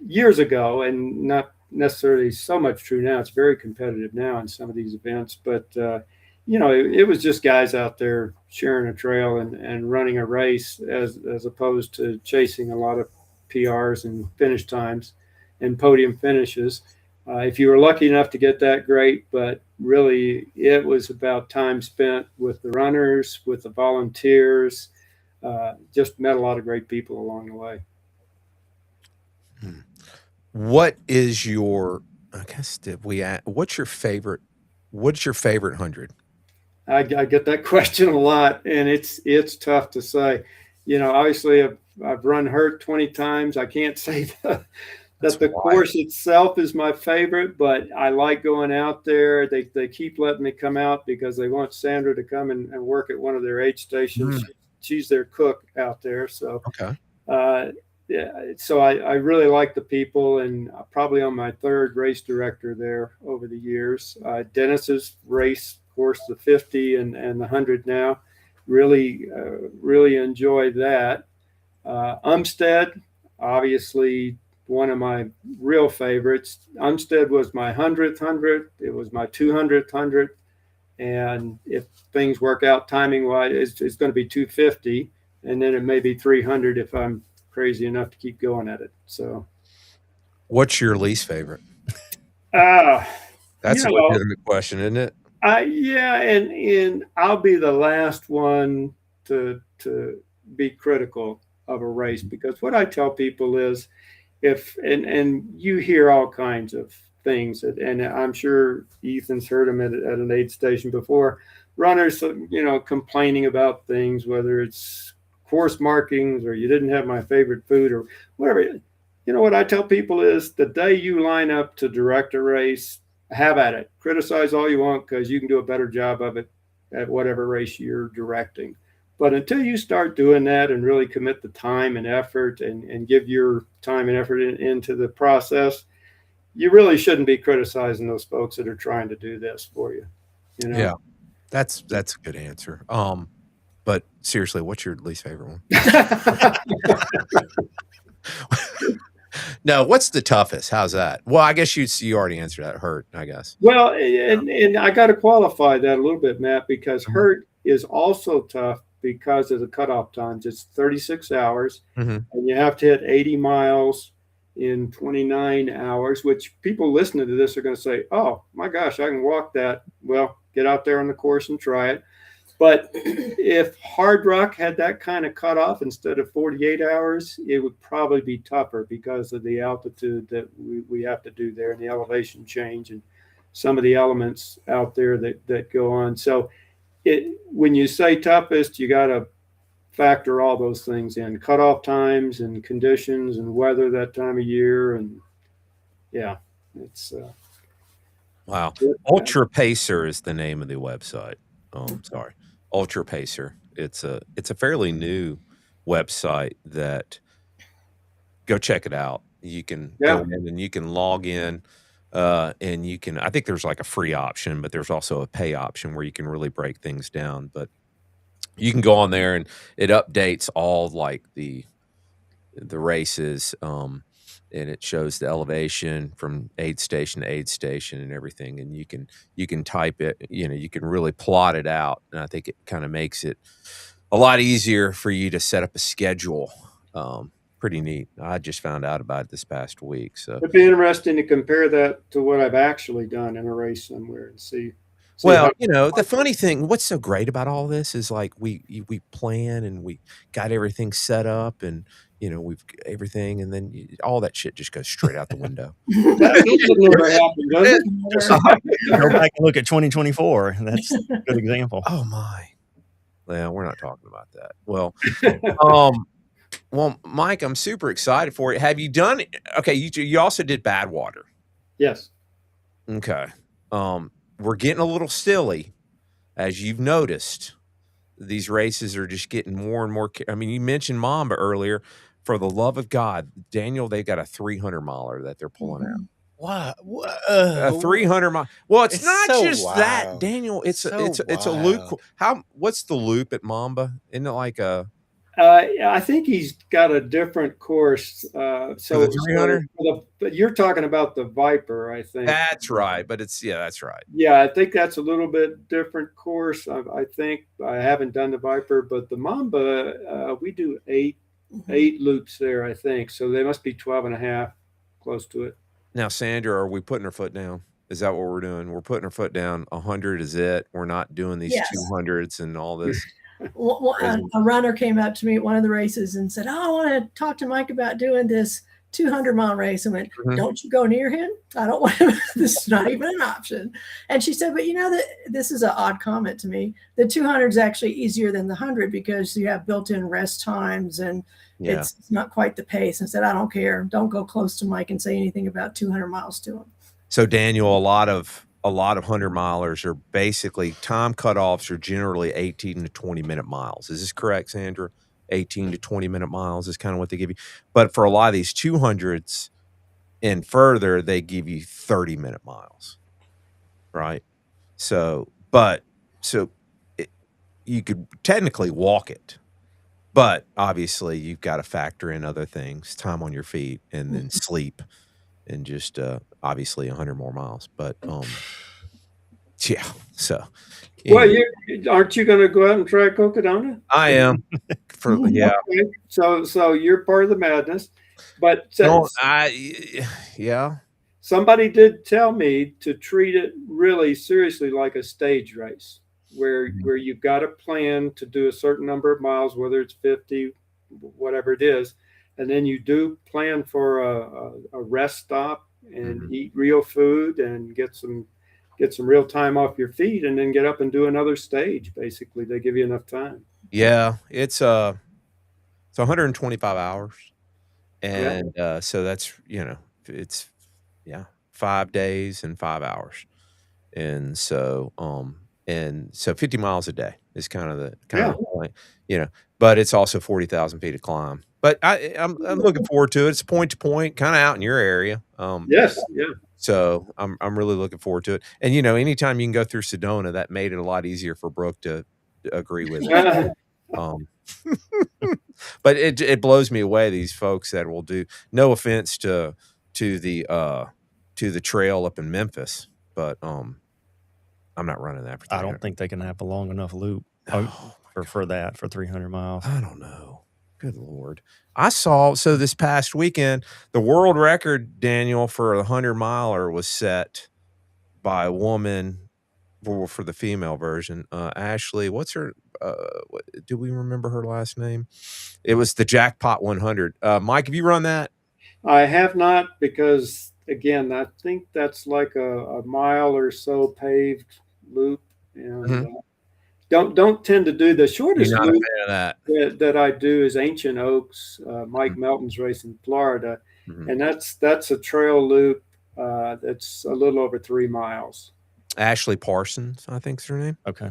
years ago, and not necessarily so much true now, it's very competitive now in some of these events, but it was just guys out there sharing a trail and running a race, as opposed to chasing a lot of PRs and finish times and podium finishes. If you were lucky enough to get that, great, but really it was about time spent with the runners, with the volunteers. Just met a lot of great people along the way.
What is your, I guess, what's your favorite 100?
I get that question a lot, and it's tough to say. Obviously I've run Hurt 20 times. I can't say that the course itself is my favorite, but I like going out there. They keep letting me come out because they want Sandra to come and work at one of their aid stations. She's their cook out there. So,
okay.
So I really like the people, and probably on my 3rd race director there over the years. Dennis's race course, the 50 and the 100 now, really enjoy that. Umstead, obviously, one of my real favorites. Umstead was my 100th 100. It was my 200th 100. And if things work out timing wise, it's going to be 250. And then it may be 300 if I'm crazy enough to keep going at it. So,
what's your least favorite?
That's
a legitimate question, isn't it?
And I'll be the last one to be critical of a race, because what I tell people is, and you hear all kinds of things, and I'm sure Ethan's heard them at an aid station before. Runners, complaining about things, whether it's course markings or you didn't have my favorite food or whatever. What I tell people is, the day you line up to direct a race, have at it. Criticize all you want, because you can do a better job of it at whatever race you're directing. But until you start doing that and really commit the time and effort and give your time and effort into the process, you really shouldn't be criticizing those folks that are trying to do this for you.
Yeah, that's a good answer. But seriously, what's your least favorite one? No, what's the toughest? How's that? Well, I guess you already answered that. Hurt, I guess.
Well, and I got to qualify that a little bit, Matt, because Hurt is also tough because of the cutoff times. It's 36 hours, and you have to hit 80 miles in 29 hours, which people listening to this are going to say, oh, my gosh, I can walk that. Well, get out there on the course and try it. But if Hard Rock had that kind of cutoff instead of 48 hours, it would probably be tougher because of the altitude that we have to do there and the elevation change and some of the elements out there that go on. So when you say toughest, you got to factor all those things in: cutoff times and conditions and weather that time of year. And it's
wow. Ultra Pacer is the name of the website. Sorry. Ultra Pacer. It's a fairly new website that, go check it out. You can go in and you can log in, and you can, I think there's like a free option, but there's also a pay option where you can really break things down. But you can go on there and it updates all like the races, and it shows the elevation from aid station to aid station and everything. And you can type it, you can really plot it out. And I think it kind of makes it a lot easier for you to set up a schedule. Pretty neat. I just found out about it this past week. So
it'd be interesting to compare that to what I've actually done in a race somewhere and see
well,
how
the funny thing, what's so great about all this is like we plan and we got everything set up and we've everything, and then all that shit just goes straight out the window.
that never happened, does it?
Go back and look at 2024. That's a good example.
Oh my. Well, we're not talking about that. Well, well, Mike, I'm super excited for it. Have you done it? Okay, you also did Badwater.
Yes.
Okay. We're getting a little silly, as you've noticed. These races are just getting more and more. I mean, you mentioned Mamba earlier. For the love of God, Daniel, they got a 300 miler that they're pulling out.
What?
A 300 mile. Well, it's not
so
just that,
wild.
Daniel. It's
So
it's a loop.
wild.
What's the loop at Mamba? Isn't it like a?
I think he's got a different course.
For the 300?
But you're talking about the Viper, I think.
That's right. But that's right.
Yeah, I think that's a little bit different course. I think I haven't done the Viper, but the Mamba, we do eight loops there, I think. So they must be 12 and a half, close to it.
Now, Sandra, are we putting our foot down? Is that what we're doing? We're putting our foot down. 100 is it. We're not doing these 200s and all this.
Well, a runner came up to me at one of the races and said, "Oh, I want to talk to Mike about doing this 200-mile race." I went, "Don't you go near him. I don't want him. This is not even an option." And she said, "But that this is an odd comment to me. The 200 is actually easier than the 100 because you have built-in rest times and it's not quite the pace." And said, "I don't care. Don't go close to Mike and say anything about 200 miles to him."
So, Daniel, a lot of 100-milers are basically time cutoffs are generally 18 to 20-minute miles. Is this correct, Sandra? 18 to 20-minute miles is kind of what they give you. But for a lot of these 200s and further, they give you 30-minute miles, right? You could technically walk it, but obviously you've got to factor in other things, time on your feet, and then sleep. And just obviously 100 more miles, but yeah. So,
well, aren't you going to go out and try Cocodona?
I am. Okay.
So you're part of the madness, but somebody did tell me to treat it really seriously like a stage race, where you've got a plan to do a certain number of miles, whether it's 50, whatever it is. And then you do plan for a rest stop and eat real food and get some real time off your feet, and then get up and do another stage. Basically, they give you enough time.
Yeah, it's 125 hours, and so that's it's 5 days and 5 hours, and so 50 miles a day is kind of the point, but it's also 40,000 feet to climb. But I'm looking forward to it. It's point to point, kind of out in your area.
Yes, yeah.
So I'm really looking forward to it. And anytime you can go through Sedona, that made it a lot easier for Brooke to agree with it. But it blows me away, these folks that will do. No offense to the trail up in Memphis, but I'm not running that.
I don't think they can have a long enough loop for 300 miles.
I don't know. Good Lord. I saw, so this past weekend, the world record, Daniel, for a 100-miler was set by a woman for the female version. Ashley, what's her, do we remember her last name? It was the Jackpot 100. Mike, have you run that?
I have not, because, again, I think that's like a mile or so paved loop. And don't tend to do the shortest loop that I do is Ancient Oaks, Mike Melton's race in Florida, and that's a trail loop that's a little over 3 miles.
Ashley Parsons, I think is her name.
Okay.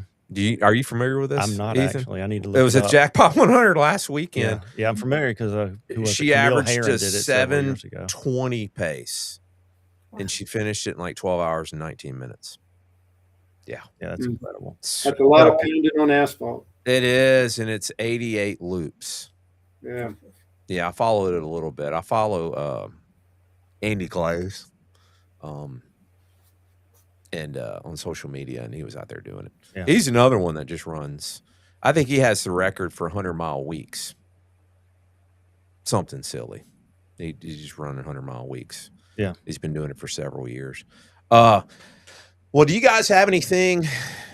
Are you familiar with this?
I'm not,
Ethan?
actually. I need to look.
It was a Jackpot 100 last weekend.
Yeah, I'm familiar because
she averaged a 7:20 pace, and she finished it in like 12 hours and 19 minutes. Yeah,
that's incredible.
That's a lot of pounding on asphalt.
It is, and it's 88 loops.
Yeah.
Yeah, I followed it a little bit. I follow Andy Glaze and on social media, and he was out there doing it.
Yeah.
He's another one that just runs. I think he has the record for 100-mile weeks. Something silly. He's just running 100-mile weeks.
Yeah.
He's been doing it for several years. Well, do you guys have anything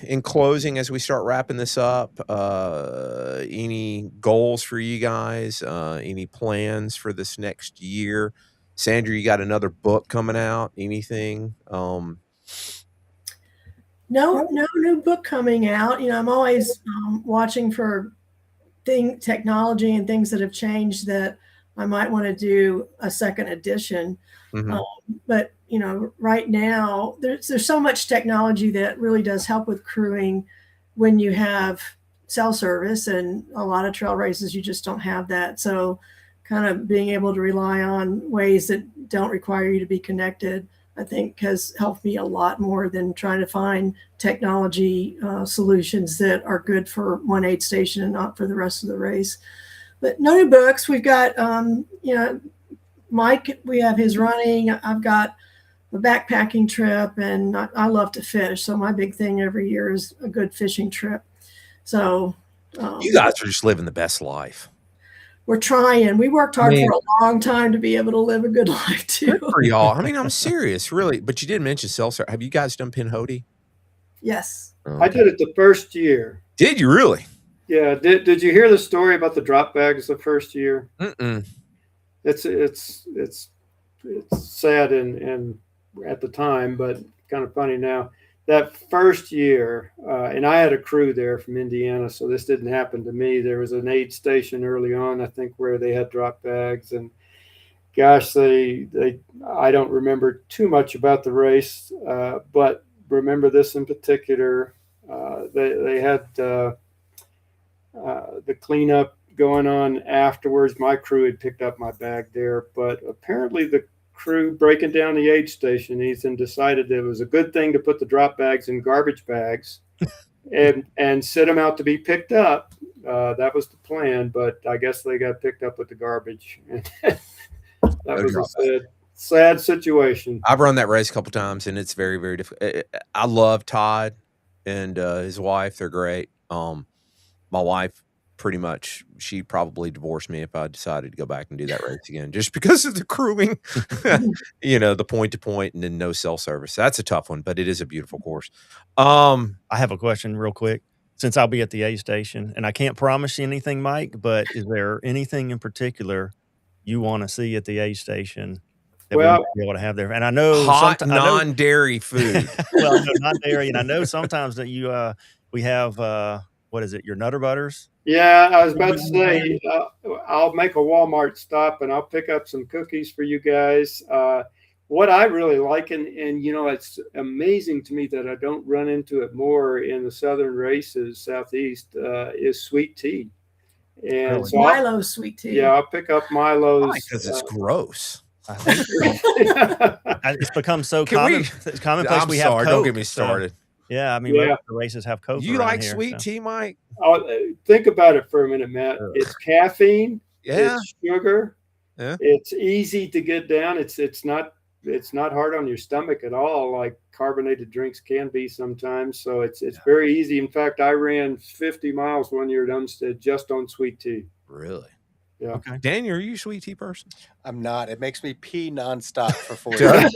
in closing as we start wrapping this up? Any goals for you guys? Any plans for this next year? Sandra, you got another book coming out? Anything?
No new book coming out. I'm always watching for technology and things that have changed that I might want to do a second edition.
Mm-hmm.
But right now there's so much technology that really does help with crewing when you have cell service, and a lot of trail races you just don't have that. So kind of being able to rely on ways that don't require you to be connected, I think has helped me a lot more than trying to find technology solutions that are good for one aid station and not for the rest of the race. But no new books. We've got, Mike, we have his running. I've got a backpacking trip, and I love to fish. So my big thing every year is a good fishing trip. So
you guys are just living the best life.
We're trying. We worked hard for a long time to be able to live a good life too.
For y'all. I mean, I'm serious, really. But you did mention self-service. Have you guys done Pinhoti?
Yes.
Okay. I did it the first year.
Did you really?
Yeah. Did you hear the story about the drop bags the first year?
Mm-mm.
It's sad and at the time, but kind of funny now. That first year, and I had a crew there from Indiana, so this didn't happen to me. There was an aid station early on, I think, where they had drop bags, and gosh, I don't remember too much about the race, but remember this in particular. They had the cleanup going on afterwards. My crew had picked up my bag there, but apparently the crew breaking down the aid station, Ethan, decided it was a good thing to put the drop bags in garbage bags and sit them out to be picked up. That was the plan, but I guess they got picked up with the garbage. That was a sad situation.
I've run that race a couple times, and it's very, very difficult. I love Todd and his wife. They're great. My wife, pretty much, she probably divorced me if I decided to go back and do that race again, just because of the crewing, the point to point and then no cell service. That's a tough one, but it is a beautiful course.
I have a question real quick, since I'll be at the aid station, and I can't promise you anything, Mike, but is there anything in particular you want to see at the aid station that we might be able to have there? And I know
hot non-dairy food.
Well, no, not dairy. And I know sometimes that we have, what is it, your Nutter Butters?
Yeah, I was about to say, I'll make a Walmart stop and I'll pick up some cookies for you guys. What I really like, and it's amazing to me that I don't run into it more in the southern races, southeast, is sweet tea. And so
Milo's sweet tea.
Yeah, I'll pick up Milo's.
Because it's gross.
It's become so common. It's commonplace.
I'm sorry,
have Coke,
don't get me started.
Yeah, I mean, most of the races have Coke.
You like sweet tea, Mike?
Think about it for a minute, Matt. It's caffeine.
Yeah.
It's sugar.
Yeah.
It's easy to get down. It's not hard on your stomach at all, like carbonated drinks can be sometimes. So it's very easy. In fact, I ran 50 miles one year at Umstead just on sweet tea.
Really?
Yeah.
Okay. Daniel, are you a sweet tea person?
I'm not. It makes me pee nonstop for 4
years.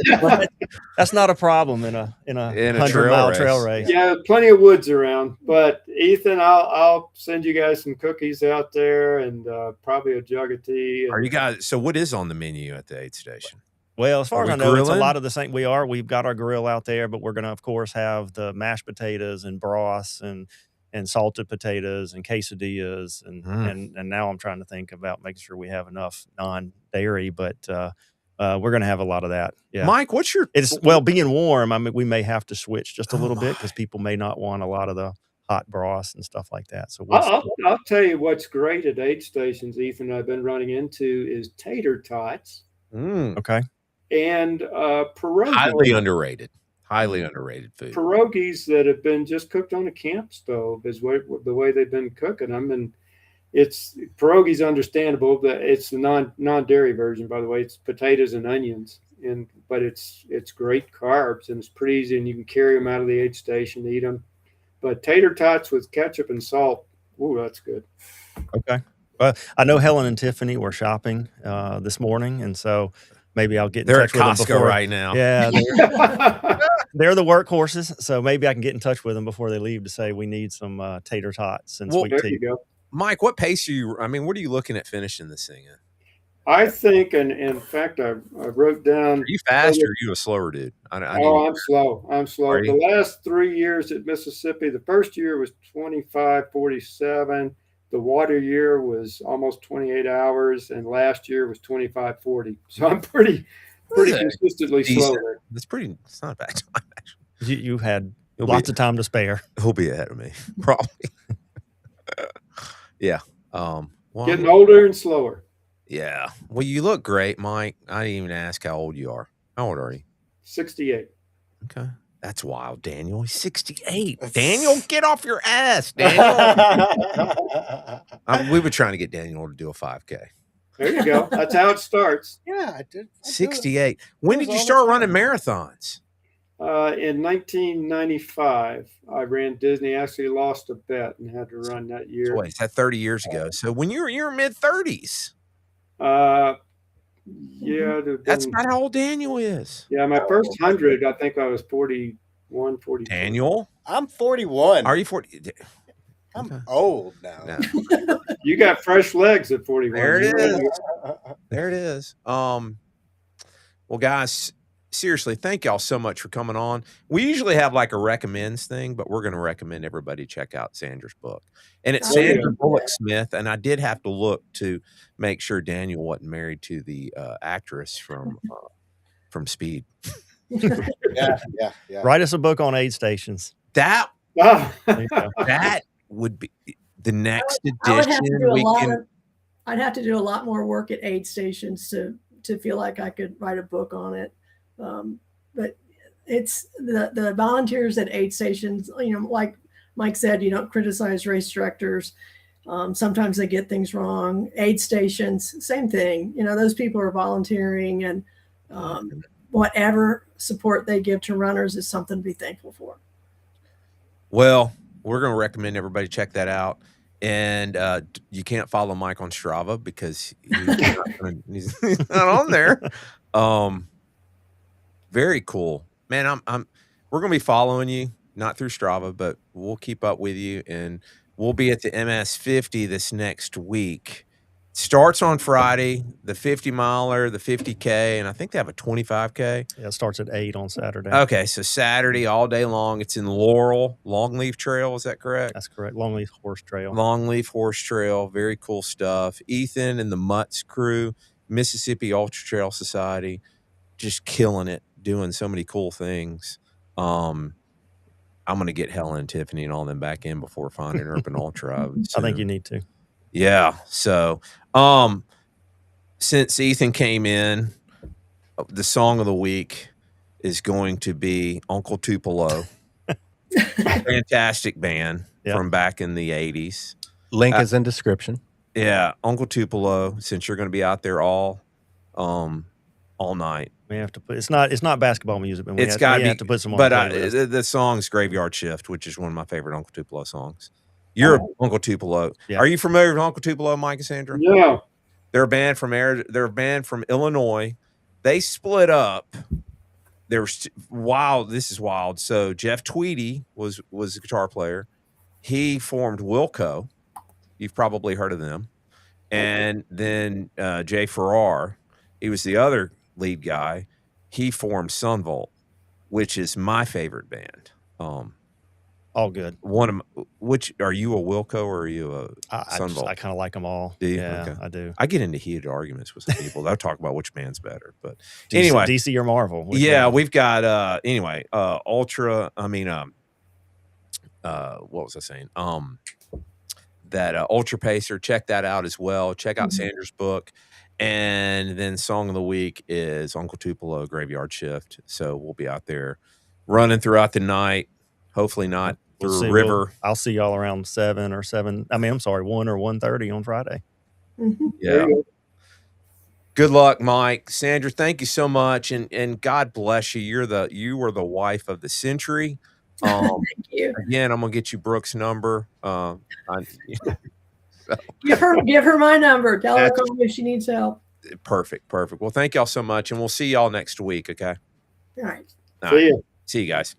That's not a problem in a 100-mile trail race.
Yeah, plenty of woods around. But Ethan, I'll send you guys some cookies out there and probably a jug of tea.
Are you guys? So what is on the menu at the aid station?
Well, as far as I know, it's a lot of the same. We've got our grill out there, but we're going to, of course, have the mashed potatoes and broths and salted potatoes and quesadillas. And now I'm trying to think about making sure we have enough non-dairy, but we're going to have a lot of that. Yeah.
Mike, what's your...
being warm, I mean, we may have to switch just a little bit because people may not want a lot of the hot broths and stuff like that. So
I'll tell you what's great at aid stations, Ethan, I've been running into is tater tots.
Okay.
And pierogi.
Highly underrated. Highly underrated food.
Pierogies that have been just cooked on a camp stove is the way they've been cooking them. And it's pierogies understandable, but it's the non-dairy version, by the way. It's potatoes and onions, but it's great carbs, and it's pretty easy, and you can carry them out of the aid station, eat them. But tater tots with ketchup and salt, ooh, that's good.
Okay. I know Helen and Tiffany were shopping this morning, and so maybe I'll get in
They're
touch
at
with them
Costco
before.
right now.
Yeah, they're the workhorses, so maybe I can get in touch with them before they leave to say we need some tater tots and sweet
There
tea.
you go.
Mike, what pace are you? I mean, what are you looking at finishing this thing in?
I think, and in fact, I wrote down.
Are you fast or are you a slower dude?
I'm slow. I'm slow.
Are you?
The last 3 years at Mississippi, the first year was 25:47. The water year was almost 28 hours, and last year was 25:40. So I'm pretty consistently slow there.
That's pretty. It's not a bad time, actually.
You had lots of time to spare.
He'll be ahead of me, probably. Yeah. Well,
Getting older and slower.
Yeah. Well, you look great, Mike. I didn't even ask how old you are. How old are you?
68.
Okay. That's wild, Daniel. He's 68. Daniel, get off your ass, Daniel. We were trying to get Daniel to do a 5K.
There you go. That's how it starts.
Yeah, I did.
68. When did you start running marathons?
In 1995, I ran Disney. Actually lost a bet and had to run that year.
So wait, is that 30 years ago? So when you were mid-30s.
Yeah.
That's about how old Daniel is.
Yeah, my first 100, I think I was 41, 42.
Daniel?
I'm 41.
Are you 40?
I'm old now.
No.
You got fresh legs at 41.
There it is. There it is. Well, guys, seriously, thank y'all so much for coming on. We usually have like a recommends thing, but we're going to recommend everybody check out Sandra's book. And it's Sandra Bullock Smith. And I did have to look to make sure Daniel wasn't married to the actress from Speed.
Yeah.
Write us a book on aid stations. That would be the next edition.
I'd have to do a lot more work at aid stations to feel like I could write a book on it. But it's the volunteers at aid stations, like Mike said, you don't criticize race directors. Sometimes they get things wrong. Aid stations, same thing. Those people are volunteering, and whatever support they give to runners is something to be thankful for.
Well, we're going to recommend everybody check that out. And you can't follow Mike on Strava because he's not on there. Very cool, man. We're going to be following you, not through Strava, but we'll keep up with you, and we'll be at the MS 50 this next week. Starts on Friday, the 50 miler, the 50K, and I think they have a 25K.
Yeah, it starts at 8 on Saturday.
Okay, so Saturday all day long. It's in Laurel, Longleaf Trail. Is that correct?
That's correct. Longleaf Horse Trail.
Longleaf Horse Trail. Very cool stuff. Ethan and the Mutts crew, Mississippi Ultra Trail Society, just killing it, doing so many cool things. I'm going to get Helen and Tiffany and all them back in before finding Urban Ultra.
I think you need to.
Yeah. So, since Ethan came in, the song of the week is going to be Uncle Tupelo. Fantastic band from back in the 80s.
Link is in description.
Yeah. Uncle Tupelo, since you're going to be out there all night.
We have to put it's not basketball music, but we have to put some on.
But the song's Graveyard Shift, which is one of my favorite Uncle Tupelo songs. You're Uncle Tupelo. Yeah. Are you familiar with Uncle Tupelo, Mike and Sandra?
Yeah.
They're a band from Illinois. They split up. This is wild. So Jeff Tweedy was a guitar player. He formed Wilco. You've probably heard of them. And then Jay Farrar, he was the other lead guy. He formed Sunvolt, which is my favorite band.
All good.
Which are you, a Wilco or are you a Sunvolt?
I kind of like them all.
Do you?
Yeah,
okay.
I do.
I get into heated arguments with some people. They'll talk about which band's better. But anyway,
DC or Marvel?
We've got Ultra. I mean, what was I saying? That Ultra Pacer. Check that out as well. Check out Sandra's book. And then song of the week is Uncle Tupelo, Graveyard Shift. So we'll be out there running throughout the night. Hopefully not through a river.
I'll see y'all around 7 or 7. I mean, I'm sorry, 1 or 1:30 on Friday.
Yeah. Good luck, Mike. Sandra, thank you so much, and God bless you. You were the wife of the century.
Thank you.
Again, I'm gonna get you Brooke's number.
Give her my number. Tell her to call me if she needs help.
Perfect. Well, thank y'all so much, and we'll see y'all next week. Okay.
All right.
See ya.
See you guys.